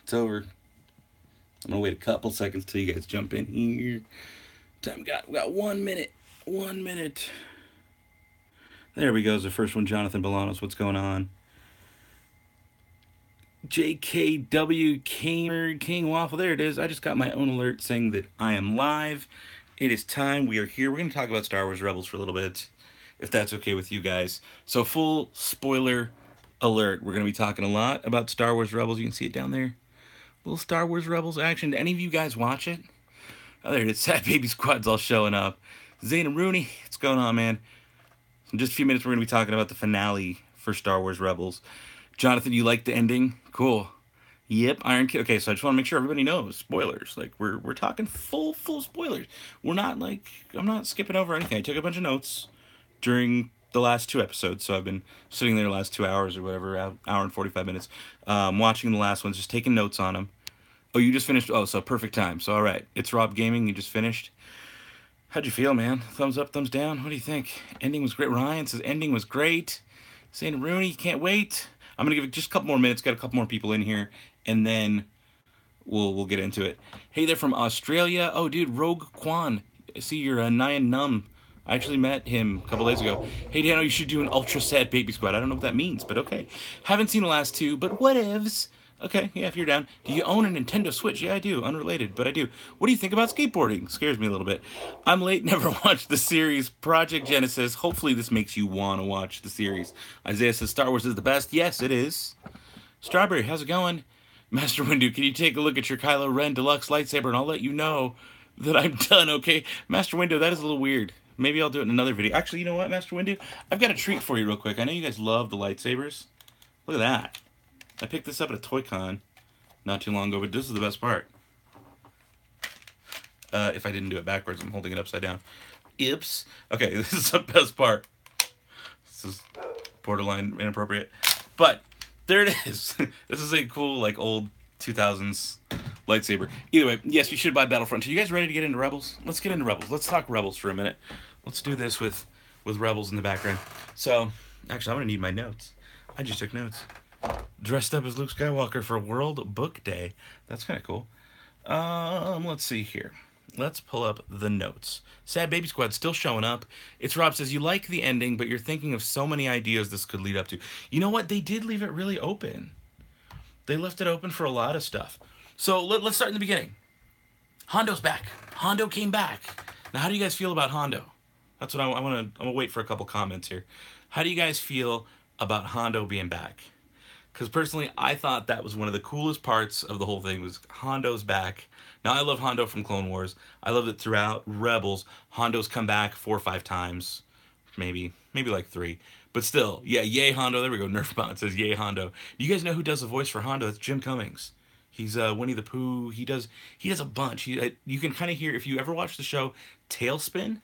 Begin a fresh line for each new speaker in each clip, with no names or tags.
It's over. I'm gonna wait a couple seconds till you guys jump in here. We got 1 minute. 1 minute. There we go. Is the first one, Jonathan Bolanos. What's going on? JKW Gamer King Waffle. There it is. I just got my own alert saying that I am live. It is time. We are here. We're going to talk about Star Wars Rebels for a little bit, if that's okay with you guys. So, full spoiler alert. We're going to be talking a lot about Star Wars Rebels. You can see it down there. Little Star Wars Rebels action. Did any of you guys watch it? Oh, there it is. Sad Baby Squad's all showing up. Zane and Rooney, what's going on, man? In just a few minutes, we're going to be talking about the finale for Star Wars Rebels. Jonathan, you like the ending? Cool. Yep, Iron Kid. Okay, so I just want to make sure everybody knows spoilers. Like we're talking full spoilers. We're not like I'm not skipping over anything. I took a bunch of notes during the last 2 episodes, so I've been sitting there the last 2 hours or whatever, hour and 45 minutes, watching the last ones, just taking notes on them. Oh, you just finished? Oh, so perfect time. So all right, it's Rob Gaming. You just finished. How'd you feel, man? Thumbs up, thumbs down. What do you think? Ending was great. Ryan says ending was great. Saying Rooney, can't wait. I'm gonna give it just a couple more minutes. Got a couple more people in here, and then we'll get into it. Hey, they're from Australia. Oh, dude, Rogue Quan. I see you're a Nyan Num. I actually met him a couple days ago. Hey, Dano, you should do an Ultra Sad Baby Squad. I don't know what that means, but okay. Haven't seen the last two, but whatevs. Okay, yeah, if you're down. Do you own a Nintendo Switch? Yeah, I do. Unrelated, but I do. What do you think about skateboarding? Scares me a little bit. I'm late, never watched the series. Project Genesis. Hopefully this makes you want to watch the series. Isaiah says Star Wars is the best. Yes, it is. Strawberry, how's it going? Master Windu, can you take a look at your Kylo Ren Deluxe lightsaber and I'll let you know that I'm done, okay? Master Windu, that is a little weird. Maybe I'll do it in another video. Actually, you know what, Master Windu? I've got a treat for you real quick. I know you guys love the lightsabers. Look at that. I picked this up at a Toy Con not too long ago, but this is the best part. If I didn't do it backwards, I'm holding it upside down. Oops. Okay, this is the best part. This is borderline inappropriate. But there it is. This is a cool, like, old 2000s lightsaber. Either way, yes, you should buy Battlefront 2. You guys ready to get into Rebels? Let's get into Rebels. Let's talk Rebels for a minute. Let's do this with Rebels in the background. So, actually, I'm going to need my notes. I just took notes. Dressed up as Luke Skywalker for World Book Day. That's kind of cool. Let's see here. Let's pull up the notes. Sad Baby Squad still showing up. It's Rob says, you like the ending, but you're thinking of so many ideas this could lead up to. You know what? They did leave it really open. They left it open for a lot of stuff. So let's start in the beginning. Hondo's back. Hondo came back. Now, how do you guys feel about Hondo? That's what I'm gonna wait for a couple comments here. How do you guys feel about Hondo being back? Because personally, I thought that was one of the coolest parts of the whole thing was Hondo's back. Now, I love Hondo from Clone Wars. I love that throughout Rebels, Hondo's come back 4 or 5 times. Maybe like 3. But still, yeah, yay Hondo. There we go. Nerfbot says yay Hondo. Do you guys know who does the voice for Hondo? That's Jim Cummings. He's Winnie the Pooh. He does a bunch. You can kind of hear, if you ever watch the show Tailspin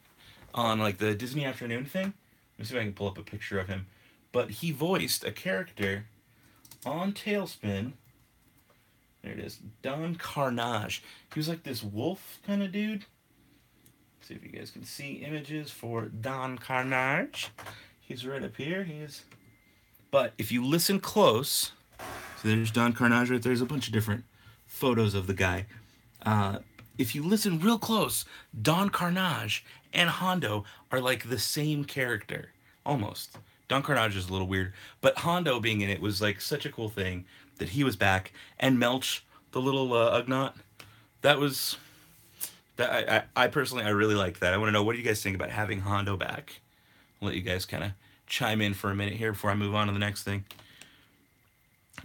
on like the Disney Afternoon thing. Let me see if I can pull up a picture of him. But he voiced a character on Tailspin. There it is. Don Carnage. He was like this wolf kind of dude. Let's see if you guys can see images for Don Carnage. He's right up here. He is. But if you listen close, so there's Don Carnage right there. There's a bunch of different photos of the guy. If you listen real close, Don Carnage and Hondo are like the same character. Almost. Don Carnage is a little weird, but Hondo being in it was like such a cool thing that he was back. And Melch, the little Ugnaught, that was that. I personally, I really liked that. I want to know, what do you guys think about having Hondo back? I'll let you guys kind of chime in for a minute here before I move on to the next thing.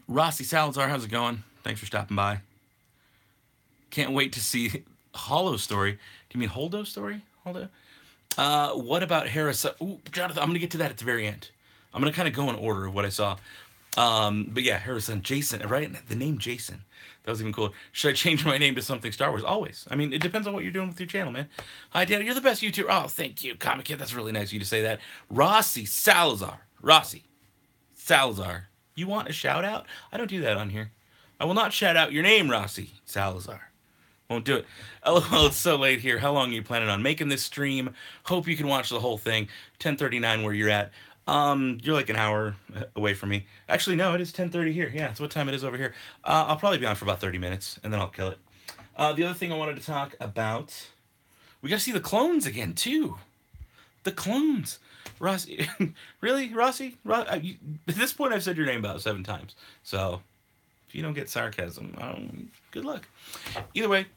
Rossi Salazar, how's it going? Thanks for stopping by. Can't wait to see Hollow Story. Do you mean Holdo Story? Holdo? What about Harris? Ooh, Jonathan, I'm going to get to that at the very end. I'm going to kind of go in order of what I saw. But yeah, Harrison, Jason, right? The name Jason. That was even cool. Should I change my name to something Star Wars? Always. I mean, it depends on what you're doing with your channel, man. Hi, Dad. You're the best YouTuber. Oh, thank you, Comic Kid. That's really nice of you to say that. Rossi Salazar. Rossi Salazar. You want a shout out? I don't do that on here. I will not shout out your name, Rossi Salazar. Won't do it. LOL, it's so late here. How long are you planning on making this stream? Hope you can watch the whole thing. 10:39 where you're at. You're like an hour away from me. Actually, no, it is 10:30 here. Yeah, it's what time it is over here. I'll probably be on for about 30 minutes, and then I'll kill it. The other thing I wanted to talk about, we gotta see the clones again too. The clones, Rossi. Really, Rossi? At this point, I've said your name about 7 times. So if you don't get sarcasm, good luck. Either way,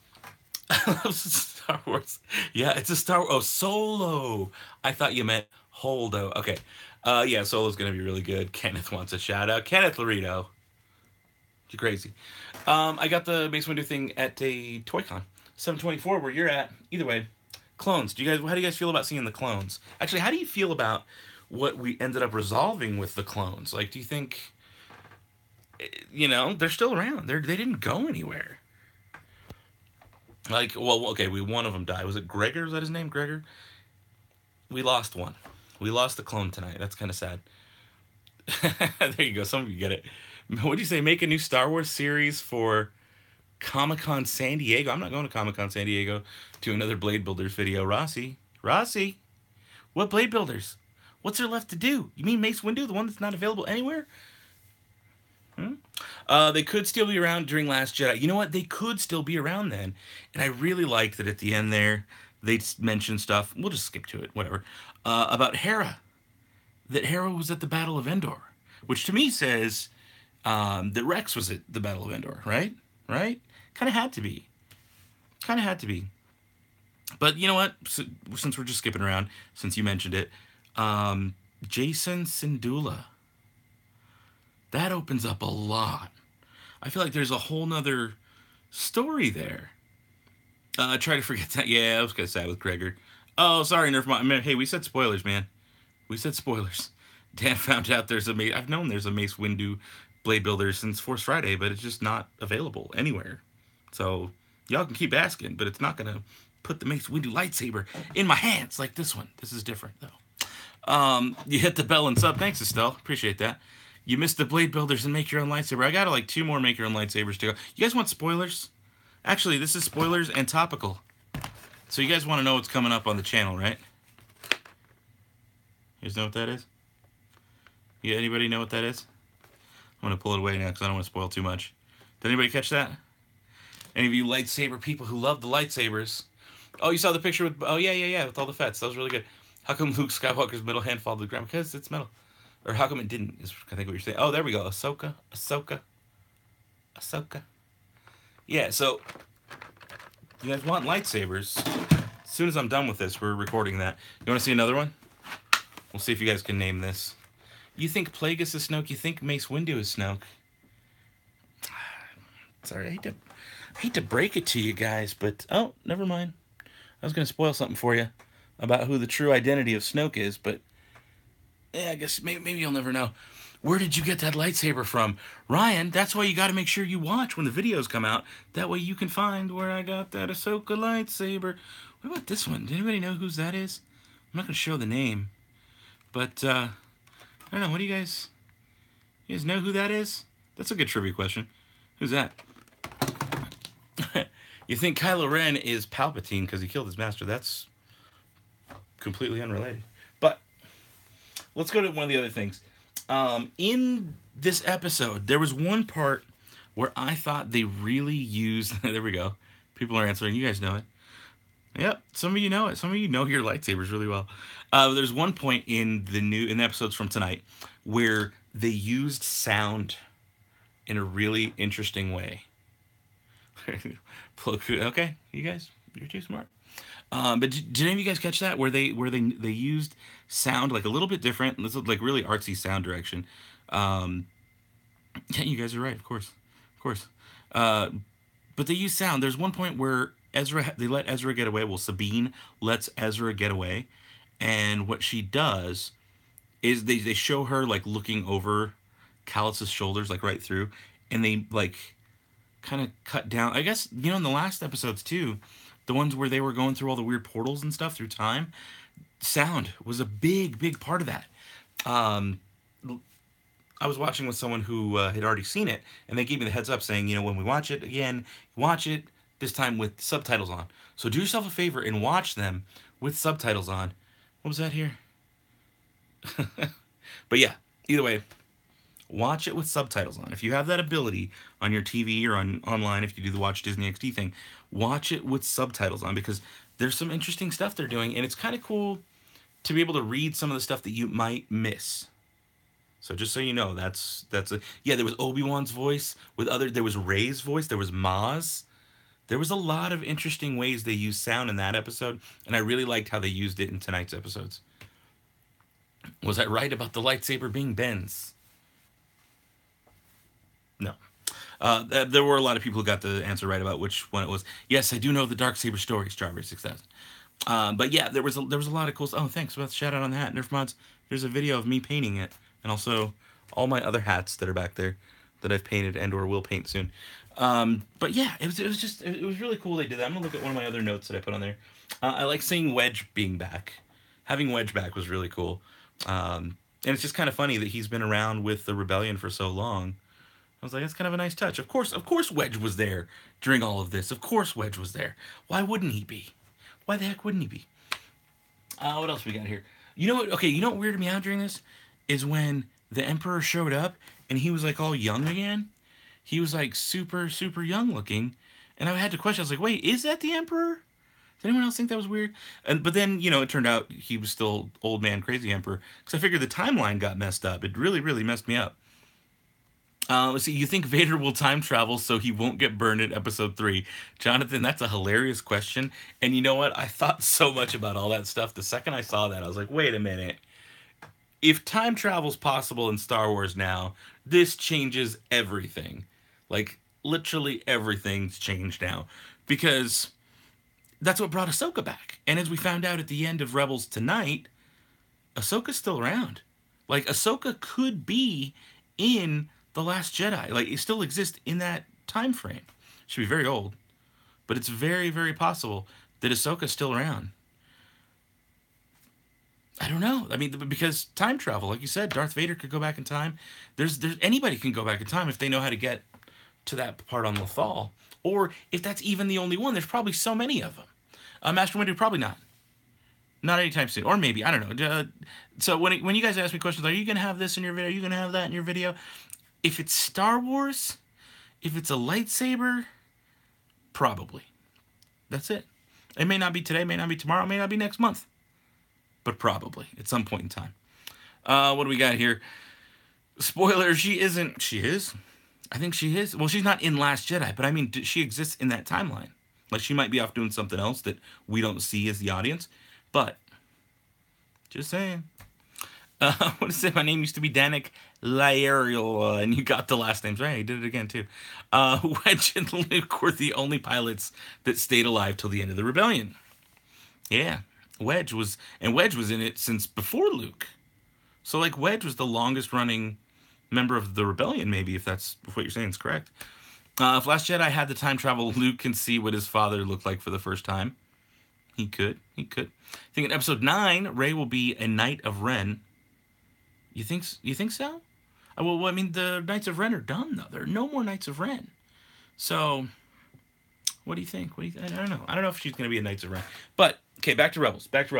I love Star Wars. Yeah, it's a Star. Oh, Solo. I thought you meant Holdo. Okay. Yeah, Solo's gonna be really good. Kenneth wants a shout out. Kenneth Laredo. You're crazy. I got the Mace Windu thing at a ToyCon 724 where you're at. Either way, clones. How do you guys feel about seeing the clones? Actually, how do you feel about what we ended up resolving with the clones? Like, do you think they're still around? They didn't go anywhere. Like, well, okay, one of them died. Was it Gregor? Was that his name, Gregor? We lost one. We lost the clone tonight. That's kind of sad. There you go. Some of you get it. What do you say? Make a new Star Wars series for Comic-Con San Diego. I'm not going to Comic-Con San Diego to another Blade Builders video. Rossi, what Blade Builders? What's there left to do? You mean Mace Windu, the one that's not available anywhere? They could still be around during Last Jedi. You know what? They could still be around then. And I really liked that at the end there, they mentioned stuff. We'll just skip to it, whatever. About Hera. That Hera was at the Battle of Endor. Which to me says that Rex was at the Battle of Endor, right? Right? Kind of had to be. Kind of had to be. But you know what? Since we're just skipping around, since you mentioned it, Jason Syndulla. That opens up a lot. I feel like there's a whole nother story there. Try to forget that. Yeah, I was gonna say with Gregor. Oh, sorry, Nerf. Hey, we said spoilers, man. We said spoilers. Dan found out I've known there's a Mace Windu Blade Builder since Force Friday, but it's just not available anywhere. So y'all can keep asking, but it's not gonna put the Mace Windu lightsaber in my hands like this one. This is different though. You hit the bell and sub. Thanks, Estelle. Appreciate that. You missed the Blade Builders and make your own lightsaber. I got like 2 more make your own lightsabers to go. You guys want spoilers? Actually, this is spoilers and topical. So you guys want to know what's coming up on the channel, right? You guys know what that is? Yeah, anybody know what that is? I'm going to pull it away now because I don't want to spoil too much. Did anybody catch that? Any of you lightsaber people who love the lightsabers? Oh, you saw the picture with... Oh, yeah, with all the fets. That was really good. How come Luke Skywalker's middle hand fall to the ground? Because it's metal. Or how come it didn't, is I think what you're saying. Oh, there we go. Ahsoka. Yeah, so... You guys want lightsabers? As soon as I'm done with this, we're recording that. You want to see another one? We'll see if you guys can name this. You think Plagueis is Snoke? You think Mace Windu is Snoke? Sorry, I hate to break it to you guys, but... Oh, never mind. I was going to spoil something for you about who the true identity of Snoke is, but... Yeah, I guess maybe you'll never know. Where did you get that lightsaber from? Ryan, that's why you got to make sure you watch when the videos come out. That way you can find where I got that Ahsoka lightsaber. What about this one? Does anybody know whose that is? I'm not going to show the name. But, I don't know. What do you guys know who that is? That's a good trivia question. Who's that? You think Kylo Ren is Palpatine because he killed his master. That's completely unrelated. But let's go to one of the other things. In this episode, there was one part where I thought they really used... There we go. People are answering. You guys know it. Yep, some of you know it. Some of you know your lightsabers really well. There's one point in the episodes from tonight where they used sound in a really interesting way. Okay, you guys, you're too smart. But did any of you guys catch that where they used sound like a little bit different? This is like really artsy sound direction. Yeah, you guys are right, of course. But they use sound. There's one point where they let Ezra get away. Well, Sabine lets Ezra get away, and what she does is they show her like looking over Callus's shoulders, like right through, and they like kind of cut down. I guess in the last episodes too, the ones where they were going through all the weird portals and stuff through time, sound was a big part of that. I was watching with someone who had already seen it, and they gave me the heads up saying, when we watch it again, watch it this time with subtitles on. So do yourself a favor and watch them with subtitles on. What was that here? But yeah, either way, watch it with subtitles on. If you have that ability on your TV or on online, if you do the Watch Disney XD thing, watch it with subtitles on, because there's some interesting stuff they're doing, and it's kind of cool to be able to read some of the stuff that you might miss. So just so you know, that's a yeah. There was Obi-Wan's voice with other. There was Rey's voice. There was Maz. There was a lot of interesting ways they used sound in that episode, and I really liked how they used it in tonight's episodes. Was I right about the lightsaber being Ben's? No. There were a lot of people who got the answer right about which one it was. Yes, I do know the Darksaber story, Strawberry 6000. But yeah, there was a lot of cool stuff. Oh, thanks about the shout out on the hat, Nerf Mods. There's a video of me painting it, and also all my other hats that are back there that I've painted and or will paint soon. But yeah, it was really cool they did that. I'm gonna look at one of my other notes that I put on there. I like seeing Wedge being back. Having Wedge back was really cool. And it's just kind of funny that he's been around with the Rebellion for so long. I was like, that's kind of a nice touch. Of course, Wedge was there during all of this. Of course, Wedge was there. Why wouldn't he be? Why the heck wouldn't he be? What else we got here? You know what? Okay, you know what weirded me out during this is when the Emperor showed up and he was like all young again. He was like super young looking, and I had to question. I was like, wait, is that the Emperor? Did anyone else think that was weird? But then, you know, it turned out he was still old man crazy Emperor, because I figured the timeline got messed up. It really messed me up. Let's see, you think Vader will time travel so he won't get burned in episode 3? Jonathan, that's a hilarious question. And you know what? I thought so much about all that stuff. The second I saw that, I was like, wait a minute. If time travel's possible in Star Wars now, this changes everything. Like, literally everything's changed now. Because that's what brought Ahsoka back. And as we found out at the end of Rebels tonight, Ahsoka's still around. Like, Ahsoka could be in The Last Jedi. Like, it still exists in that time frame. Should be very old. But it's very possible that Ahsoka's still around. I don't know. I mean, because time travel, like you said, Darth Vader could go back in time. There's anybody can go back in time if they know how to get to that part on Lothal. Or if that's even the only one, there's probably so many of them. Master Windu, probably not. Not anytime soon. Or maybe, I don't know. So when you guys ask me questions, are you going to have this in your video? Are you going to have that in your video? If it's Star Wars, if it's a lightsaber, probably. That's it. It may not be today, may not be tomorrow, may not be next month. But probably, at some point in time. What do we got here? Spoiler, she isn't. She is? I think she is. Well, she's not in Last Jedi, but I mean, she exists in that timeline. Like, she might be off doing something else that we don't see as the audience. But, just saying. What is it? My name used to be Danik Laerial, and you got the last names right. You did it again, too. Wedge and Luke were the only pilots that stayed alive till the end of the rebellion. Yeah. Wedge was in it since before Luke. So, like, Wedge was the longest running member of the rebellion, maybe, if that's if what you're saying is correct. If Last Jedi had the time travel, Luke can see what his father looked like for the first time. He could. I think in episode 9, Rey will be a Knight of Ren. You think so? Well, I mean, the Knights of Ren are done, though. There are no more Knights of Ren. So, what do you think? I don't know. I don't know if she's going to be a Knights of Ren. But, okay, back to Rebels. There's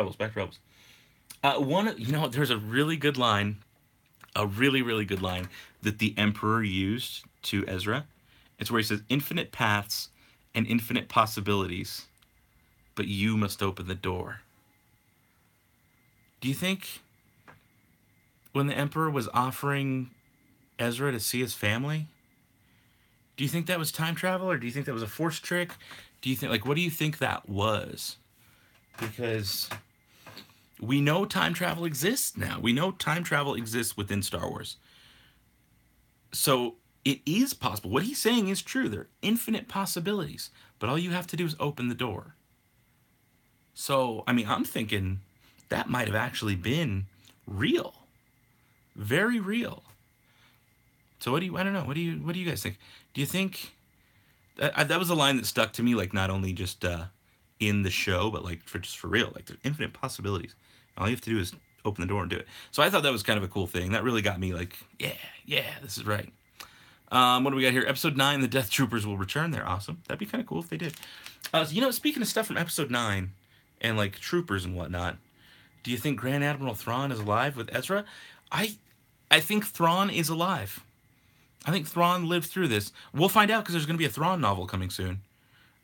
a really good line, really good line that the Emperor used to Ezra. It's where he says, infinite paths and infinite possibilities, but you must open the door. Do you think when the Emperor was offering Ezra to see his family, do you think that was time travel, or do you think that was a Force trick? Do you think, like, what do you think that was? Because we know time travel exists now. We know time travel exists within Star Wars. So it is possible. What he's saying is true. There are infinite possibilities, but all you have to do is open the door. So, I mean, I'm thinking that might have actually been real. Very real. So I don't know. What do you guys think? Do you think that was a line that stuck to me, like, not only just in the show, but like for real, like, there's infinite possibilities. All you have to do is open the door and do it. So I thought that was kind of a cool thing. That really got me like, yeah, this is right. What do we got here? Episode 9, the Death Troopers will return. They're awesome. That'd be kind of cool if they did. Speaking of stuff from episode 9 and like troopers and whatnot, do you think Grand Admiral Thrawn is alive with Ezra? I I think Thrawn is alive. I think Thrawn lived through this. We'll find out because there's going to be a Thrawn novel coming soon.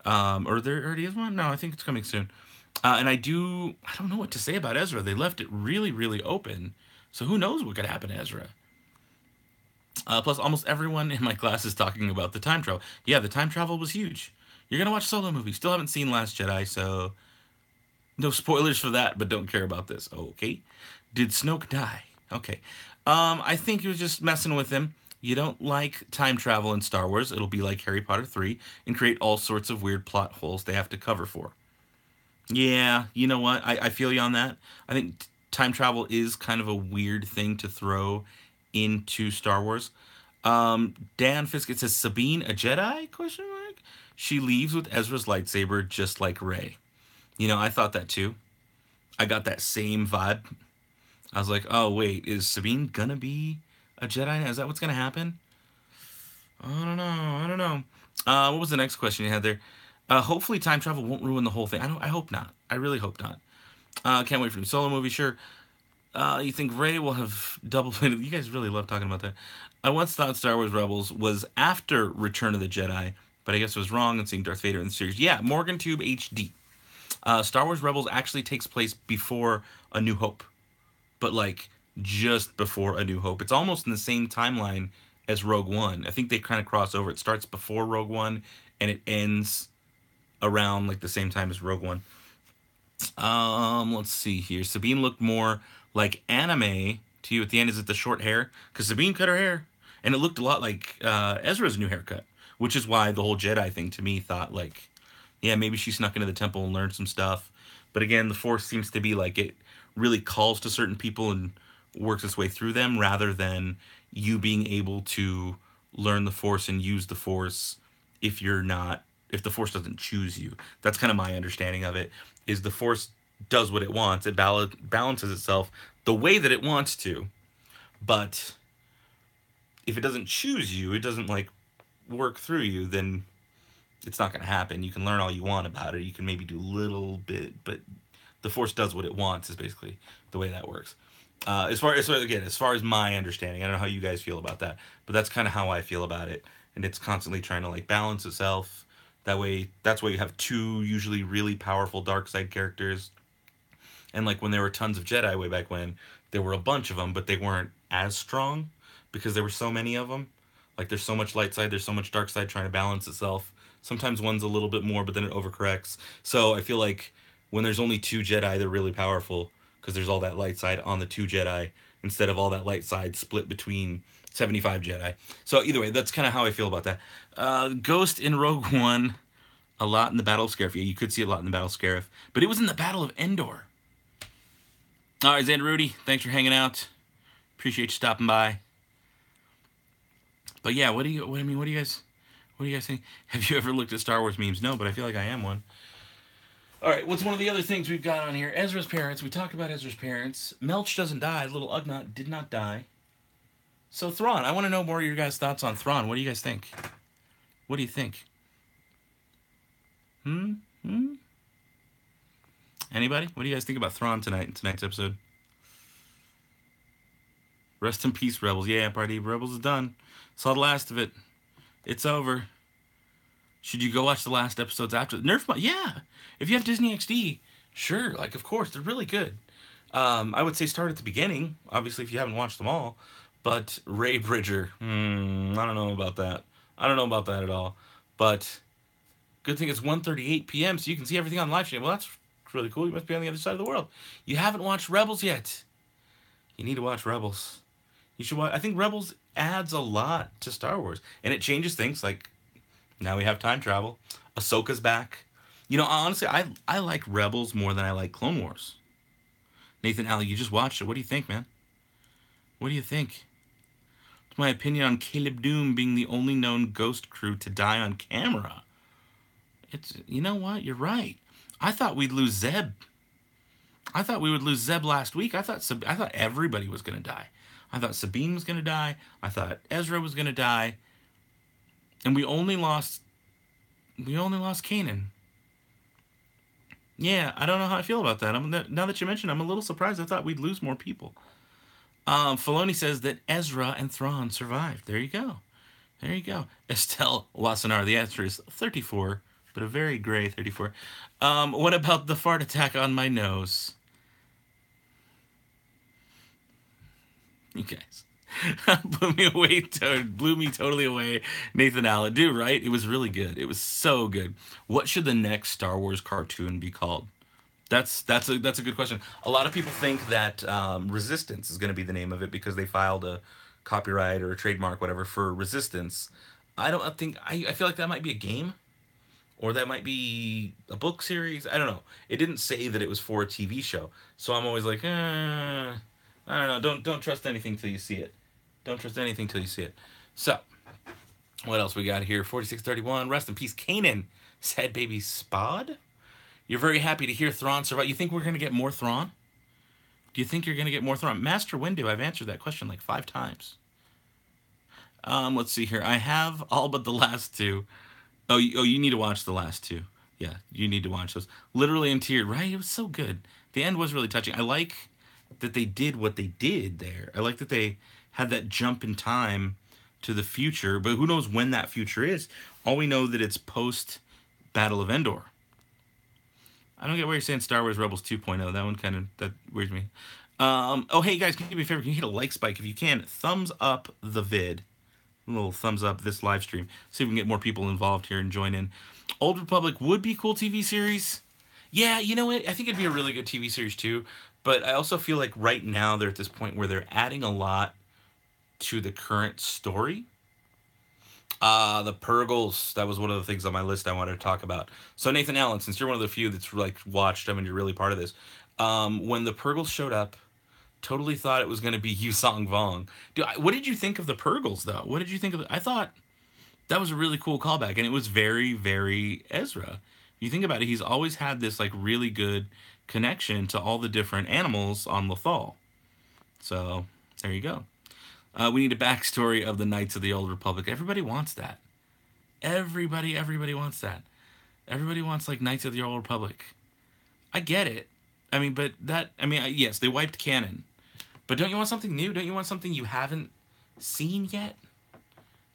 Or there already is one? No, I think it's coming soon. And I don't know what to say about Ezra. They left it really, really open. So who knows what could happen to Ezra? Plus, almost everyone in my class is talking about the time travel. Yeah, the time travel was huge. You're going to watch Solo movie. Still haven't seen Last Jedi, so no spoilers for that, but don't care about this. Okay. Did Snoke die? Okay. I think he was just messing with him. You don't like time travel in Star Wars, it'll be like Harry Potter 3 and create all sorts of weird plot holes they have to cover for. Yeah, you know what? I feel you on that. I think time travel is kind of a weird thing to throw into Star Wars. Dan Fiskett says Sabine a Jedi? Question mark. She leaves with Ezra's lightsaber just like Rey. I thought that too. I got that same vibe. I was like, oh wait, is Sabine gonna be a Jedi? Is that what's gonna happen? I don't know. I don't know. What was the next question you had there? Hopefully, time travel won't ruin the whole thing. I hope not. I really hope not. Can't wait for the Solo movie. Sure. You think Rey will have double played? You guys really love talking about that. I once thought Star Wars Rebels was after Return of the Jedi, but I guess I was wrong in seeing Darth Vader in the series. Yeah, Morgan Tube HD. Star Wars Rebels actually takes place before A New Hope, but like just before A New Hope. It's almost in the same timeline as Rogue One. I think they kind of cross over. It starts before Rogue One and it ends around like the same time as Rogue One. Let's see here. Sabine looked more like anime to you at the end. Is it the short hair? Because Sabine cut her hair, and it looked a lot like Ezra's new haircut, which is why the whole Jedi thing to me thought like, yeah, maybe she snuck into the temple and learned some stuff. But again, the Force seems to be like it really calls to certain people and works its way through them rather than you being able to learn the Force and use the Force if you're not if the Force doesn't choose you. That's kind of my understanding of it. Is the Force does what it wants. It balances itself the way that it wants to, but if it doesn't choose you, it doesn't like work through you, then it's not going to happen. You can learn all you want about it. You can maybe do a little bit, but the Force does what it wants is basically the way that works. As far as my understanding, I don't know how you guys feel about that, but that's kind of how I feel about it. And it's constantly trying to like balance itself. That's why you have two usually really powerful dark side characters. And like when there were tons of Jedi way back when, there were a bunch of them, but they weren't as strong because there were so many of them. Like there's so much light side, there's so much dark side trying to balance itself. Sometimes one's a little bit more, but then it overcorrects. So I feel like when there's only two Jedi, they're really powerful because there's all that light side on the two Jedi instead of all that light side split between 75 Jedi. So either way, that's kind of how I feel about that. Ghost in Rogue One, a lot in the Battle of Scarif. Yeah, you could see a lot in the Battle of Scarif, but it was in the Battle of Endor. All right, Xander Rudy, thanks for hanging out. Appreciate you stopping by. But yeah, what do you guys think? Have you ever looked at Star Wars memes? No, but I feel like I am one. All right, what's one of the other things we've got on here? Ezra's parents. We talked about Ezra's parents. Melch doesn't die. Little Ugnaught did not die. So Thrawn, I want to know more of your guys' thoughts on Thrawn. What do you guys think? What do you think? Anybody? What do you guys think about Thrawn tonight in tonight's episode? Rest in peace, Rebels. Yeah, party. Rebels is done. Saw the last of it. It's over. Should you go watch the last episodes after? Yeah. If you have Disney XD, sure. Like, of course. They're really good. I would say start at the beginning, obviously, if you haven't watched them all. But Ray Bridger, I don't know about that. I don't know about that at all. But good thing it's 1:38 p.m., so you can see everything on live stream. Well, that's really cool. You must be on the other side of the world. You haven't watched Rebels yet. You need to watch Rebels. You should watch. I think Rebels adds a lot to Star Wars, and it changes things. Like now we have time travel. Ahsoka's back. Honestly, I like Rebels more than I like Clone Wars. Nathan Alley, you just watched it. What do you think, man? What do you think? It's my opinion on Caleb Doom being the only known ghost crew to die on camera. You know what? You're right. I thought we'd lose Zeb. I thought we would lose Zeb last week. I thought everybody was going to die. I thought Sabine was going to die. I thought Ezra was going to die. And we only lost Kanan. Yeah, I don't know how I feel about that. Now that you mentioned, I'm a little surprised. I thought we'd lose more people. Filoni says that Ezra and Thrawn survived. There you go. There you go. Estelle Wassenaar, the answer is 34, but a very gray 34. What about the fart attack on my nose? You guys. blew me totally away. Nathan Allen, dude, right? It was really good. It was so good. What should the next Star Wars cartoon be called? That's a good question. A lot of people think that Resistance is going to be the name of it because they filed a copyright or a trademark, whatever, for Resistance. I don't think I feel like that might be a game, or that might be a book series. I don't know. It didn't say that it was for a TV show, so I'm always like, I don't know. Don't trust anything till you see it. Don't trust anything till you see it. So, what else we got here? 4631. Rest in peace, Kanan. Sad baby Spod. You're very happy to hear Thrawn survive. You think we're going to get more Thrawn? Do you think you're going to get more Thrawn? Master Windu, I've answered that question like 5 times. Let's see here. I have all but the last 2. Oh, you need to watch the last 2. Yeah, you need to watch those. Literally in tears, right? It was so good. The end was really touching. I like that they did what they did there. I like that they had that jump in time to the future, but who knows when that future is. All we know that it's post Battle of Endor. I don't get why you're saying Star Wars Rebels 2.0. That one kind of, that weirds me. Oh, hey guys, can you do me a favor? Can you hit a like spike if you can? Thumbs up the vid. A little thumbs up this live stream. See if we can get more people involved here and join in. Old Republic would be cool TV series. Yeah, you know what? I think it'd be a really good TV series too. But I also feel like right now they're at this point where they're adding a lot to the current story. The Purgles, that was one of the things on my list I wanted to talk about. So Nathan Allen, since you're one of the few that's like watched them and you're really part of this, when the Purgles showed up, totally thought it was going to be Yusong Vong. What did you think of the Purgles though? What did you think of I thought that was a really cool callback, and it was very, very Ezra. You think about it, he's always had this like really good connection to all the different animals on Lothal. So there you go. We need a backstory of the Knights of the Old Republic. Everybody wants that. Everybody wants that. Everybody wants like Knights of the Old Republic. I get it. I mean, but that, I mean, yes, they wiped canon. But don't you want something new? Don't you want something you haven't seen yet?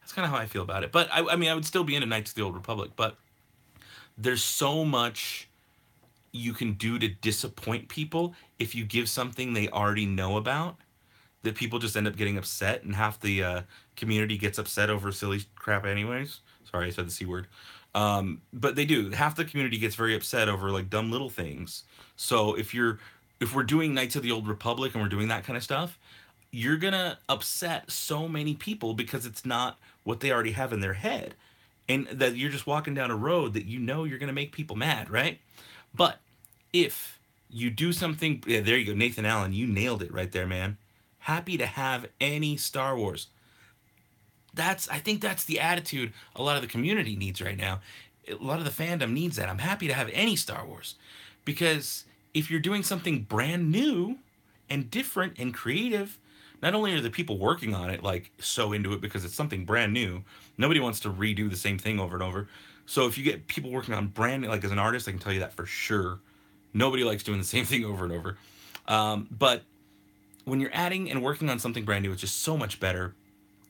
That's kind of how I feel about it. But I mean, I would still be into Knights of the Old Republic. But there's so much you can do to disappoint people if you give something they already know about, that people just end up getting upset, and half the community gets upset over silly crap anyways. Sorry, I said the C word. But they do. Half the community gets very upset over like dumb little things. So if we're doing Knights of the Old Republic and we're doing that kind of stuff, you're gonna upset so many people because it's not what they already have in their head. And that you're just walking down a road that you know you're gonna make people mad, right? But if you do something, yeah, there you go, Nathan Allen, you nailed it right there, man. Happy to have any Star Wars. I think that's the attitude a lot of the community needs right now. A lot of the fandom needs that. I'm happy to have any Star Wars. Because if you're doing something brand new and different and creative, not only are the people working on it like so into it because it's something brand new, nobody wants to redo the same thing over and over. So if you get people working on brand new, like as an artist, I can tell you that for sure. Nobody likes doing the same thing over and over. But when you're adding and working on something brand new, it's just so much better.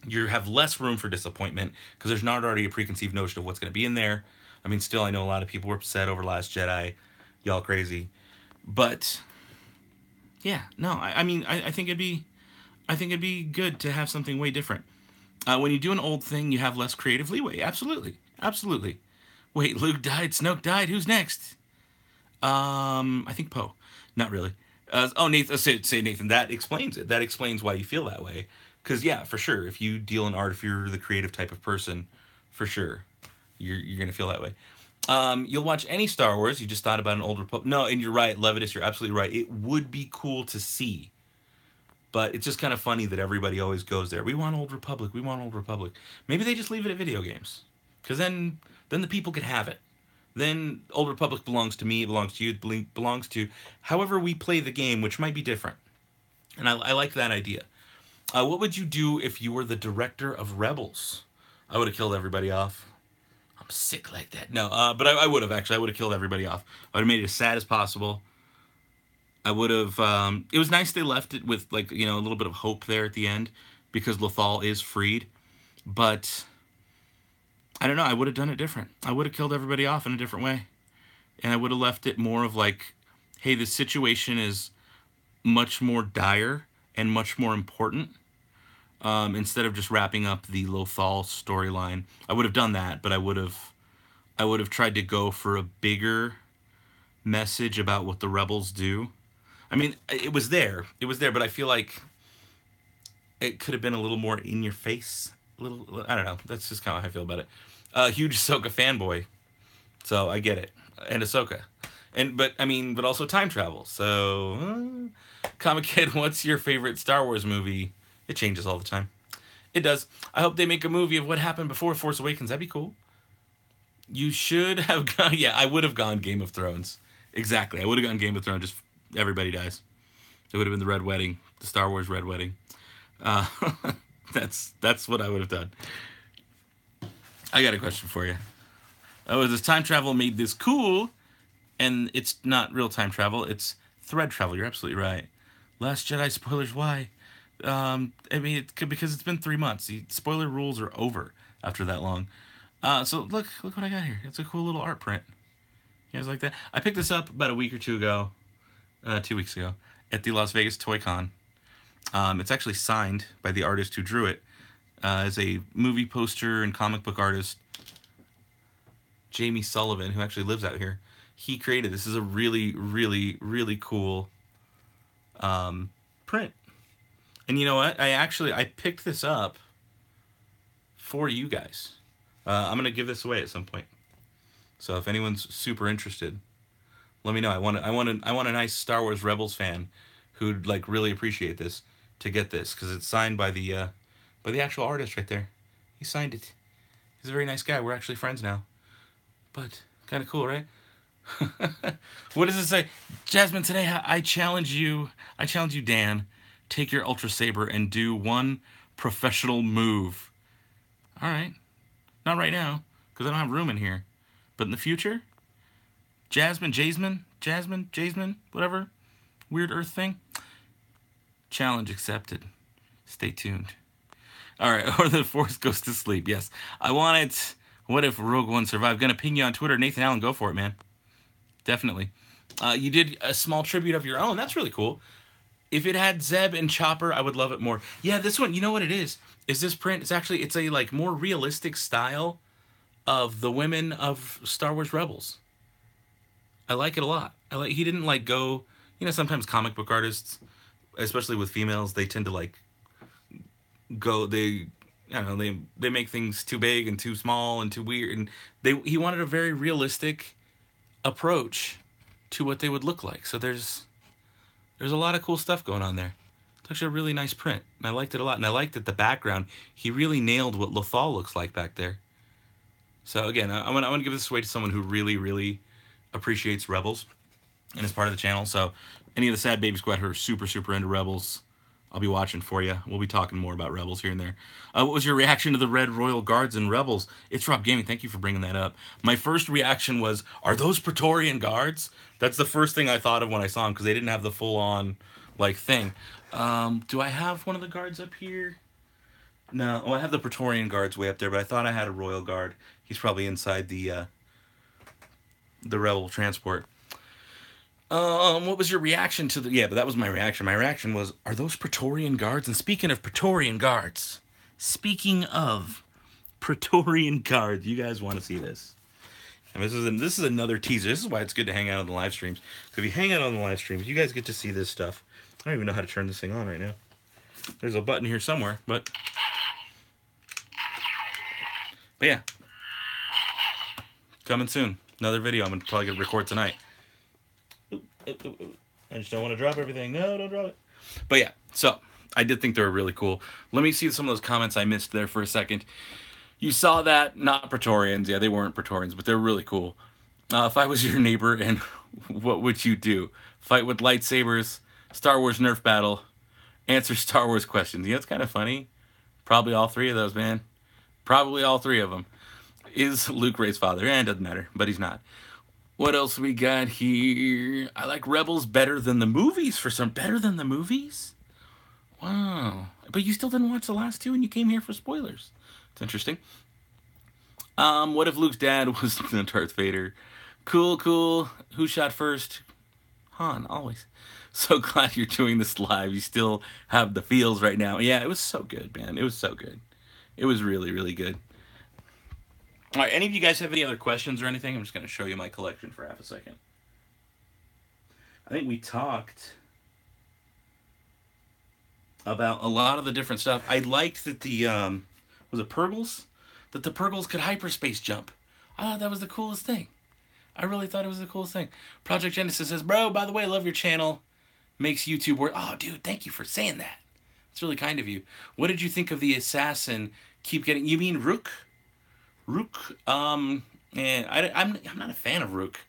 You have less room for disappointment because there's not already a preconceived notion of what's going to be in there. I mean, still, I know a lot of people were upset over Last Jedi. Y'all crazy. But, yeah, no, I mean, I think it'd be good to have something way different. When you do an old thing, you have less creative leeway. Absolutely. Absolutely. Wait, Luke died, Snoke died, who's next? I think Poe. Not really. Nathan, say Nathan, that explains it. That explains why you feel that way. Because, yeah, for sure, if you deal in art, if you're the creative type of person, for sure, you're going to feel that way. You'll watch any Star Wars. You just thought about an Old Republic. No, and you're right, Levitus, you're absolutely right. It would be cool to see. But it's just kind of funny that everybody always goes there. We want Old Republic. We want Old Republic. Maybe they just leave it at video games. Because then the people could have it. Then Old Republic belongs to me, it belongs to you, it belongs to however we play the game, which might be different. And I like that idea. What would you do if you were the director of Rebels? I would have killed everybody off. I'm sick like that. No, but I would have, actually. I would have killed everybody off. I would have made it as sad as possible. I would have. It was nice they left it with like, you know, a little bit of hope there at the end because Lothal is freed. But I don't know. I would have done it different. I would have killed everybody off in a different way, and I would have left it more of like, hey, the situation is much more dire and much more important. Instead of just wrapping up the Lothal storyline, I would have done that, but I would have tried to go for a bigger message about what the rebels do. I mean, it was there, but I feel like it could have been a little more in your face. A little, I don't know. That's just kind of how I feel about it. Huge Ahsoka fanboy, so I get it, and Ahsoka, but also time travel. So, Comic Kid, what's your favorite Star Wars movie? It changes all the time. It does. I hope they make a movie of what happened before Force Awakens. That'd be cool. You should have gone. Yeah, I would have gone Game of Thrones. Exactly. I would have gone Game of Thrones. Just everybody dies. It would have been the Red Wedding, the Star Wars Red Wedding. Uh, that's what I would have done. I got a question for you. Oh, this time travel made this cool, and it's not real time travel. It's thread travel. You're absolutely right. Last Jedi spoilers. Why? Because it's been 3 months. The spoiler rules are over after that long. So look what I got here. It's a cool little art print. You guys like that? I picked this up about a week or two ago, 2 weeks ago, at the Las Vegas Toy Con. It's actually signed by the artist who drew it, as a movie poster and comic book artist, Jamie Sullivan, who actually lives out here. He created this. This is a really, really, really cool print. And you know what? I picked this up for you guys. I'm gonna give this away at some point. So if anyone's super interested, let me know. I want a nice Star Wars Rebels fan who'd like really appreciate this to get this, because it's signed by the actual artist right there. He signed it. He's a very nice guy. We're actually friends now. But kind of cool, right? What does it say? Jasmine, today I challenge you, Dan. Take your Ultra Saber and do one professional move. All right. Not right now, because I don't have room in here. But in the future, Jasmine, whatever, weird Earth thing. Challenge accepted. Stay tuned. All right, or the Force goes to sleep. Yes, I want it. What if Rogue One survived? Gonna ping you on Twitter, Nathan Allen. Go for it, man. Definitely. You did a small tribute of your own. That's really cool. If it had Zeb and Chopper, I would love it more. Yeah, this one, you know what it is? Is this print? It's a like more realistic style of the women of Star Wars Rebels. I like it a lot. He didn't like go, you know, sometimes comic book artists, especially with females, they tend to like go, I don't know, they make things too big and too small and too weird, and he wanted a very realistic approach to what they would look like. So there's a lot of cool stuff going on there. It's actually a really nice print, and I liked it a lot. And I liked that the background, he really nailed what Lothal looks like back there. So again, I want to give this away to someone who really, really appreciates Rebels and is part of the channel. So any of the Sad Baby Squad who are super, super into Rebels, I'll be watching for you. We'll be talking more about Rebels here and there. What was your reaction to the Red Royal Guards and Rebels? It's Rob Gaming. Thank you for bringing that up. My first reaction was, are those Praetorian Guards? That's the first thing I thought of when I saw them, because they didn't have the full-on like thing. Do I have one of the guards up here? No. Oh, I have the Praetorian Guards way up there, but I thought I had a Royal Guard. He's probably inside the Rebel transport. What was your reaction to the... Yeah, but that was my reaction. My reaction was, are those Praetorian Guards? And speaking of Praetorian Guards, you guys want to see this. And this is another teaser. This is why it's good to hang out on the live streams. So if you hang out on the live streams, you guys get to see this stuff. I don't even know how to turn this thing on right now. There's a button here somewhere, but yeah. Coming soon. Another video I'm going to probably record tonight. I just don't want to drop everything. No, don't drop it. But yeah, so I did think they were really cool. Let me see some of those comments I missed there for a second. You saw that, not Praetorians. Yeah, they weren't Praetorians, but they're really cool. If I was your neighbor, and what would you do? Fight with lightsabers, Star Wars Nerf battle, answer Star Wars questions. Yeah, it's kind of funny. Probably all three of those, man. Probably all three of them. Is Luke Ray's father? It doesn't matter, but he's not. What else we got here? I like Rebels better than the movies for some. Better than the movies? Wow. But you still didn't watch the last two and you came here for spoilers. It's interesting. What if Luke's dad was Darth Vader? Cool, cool. Who shot first? Han, always. So glad you're doing this live. You still have the feels right now. Yeah, it was so good, man. It was so good. It was really, really good. All right, any of you guys have any other questions or anything? I'm just going to show you my collection for half a second. I think we talked about a lot of the different stuff. I liked that the was it Purgles? That the Purgles could hyperspace jump. I thought that was the coolest thing. I really thought it was the coolest thing. Project Genesis says, "Bro, by the way, love your channel. Makes YouTube work." Oh, dude, thank you for saying that. It's really kind of you. What did you think of the assassin? Keep getting. You mean Rook? Rook. And I'm not a fan of Rook.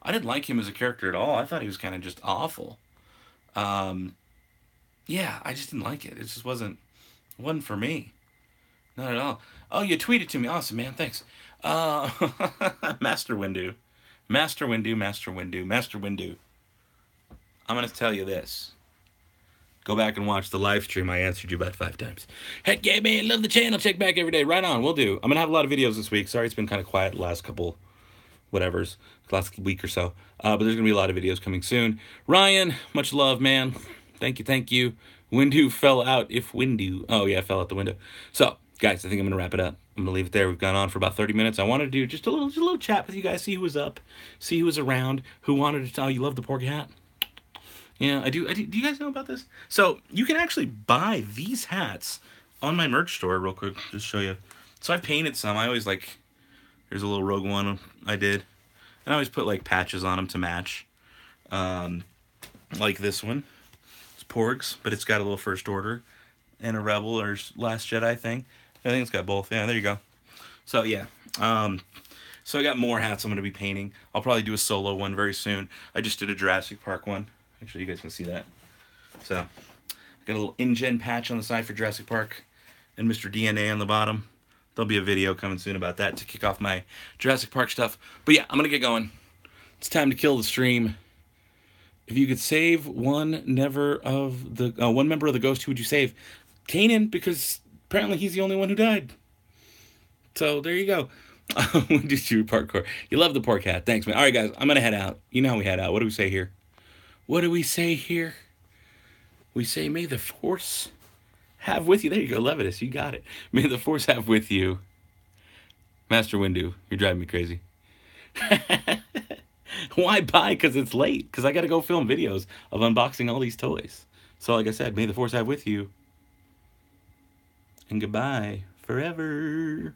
I didn't like him as a character at all. I thought he was kind of just awful. Um, yeah, I just didn't like it. It just wasn't for me. Not at all. Oh, you tweeted to me. Awesome, man. Thanks. Uh, Master Windu. Master Windu, Master Windu, Master Windu. I'm going to tell you this. Go back and watch the live stream. I answered you about 5 times. Heck yeah, man. Love the channel. Check back every day. Right on. We'll do. I'm going to have a lot of videos this week. Sorry it's been kind of quiet the last couple whatevers. Last week or so. But there's going to be a lot of videos coming soon. Ryan, much love, man. Thank you, thank you. Windu fell out if Windu. Oh, yeah, fell out the window. So, guys, I think I'm going to wrap it up. I'm going to leave it there. We've gone on for about 30 minutes. I wanted to do just a little chat with you guys. See who was up. See who was around. Who wanted to tell you love the porky hat. Yeah, I do. Do you guys know about this? So, you can actually buy these hats on my merch store real quick. Just show you. So, I painted some. I always like... Here's a little Rogue One I did. And I always put, like, patches on them to match. Like this one. It's Porgs, but it's got a little First Order and a Rebel or Last Jedi thing. I think it's got both. Yeah, there you go. So, yeah. So I got more hats I'm going to be painting. I'll probably do a solo one very soon. I just did a Jurassic Park one. Make sure you guys can see that. So, I got a little InGen patch on the side for Jurassic Park and Mr. DNA on the bottom. There'll be a video coming soon about that to kick off my Jurassic Park stuff. But yeah, I'm going to get going. It's time to kill the stream. If you could save one member of the Ghost, who would you save? Kanan, because apparently he's the only one who died. So there you go. When did you parkour? You love the pork hat. Thanks, man. All right, guys, I'm going to head out. You know how we head out. What do we say here? What do we say here? We say, may the Force have with you. There you go, Levitus. You got it. May the Force have with you. Master Windu, you're driving me crazy. Why buy? Because it's late. Because I got to go film videos of unboxing all these toys. So like I said, may the Force have with you. And goodbye forever.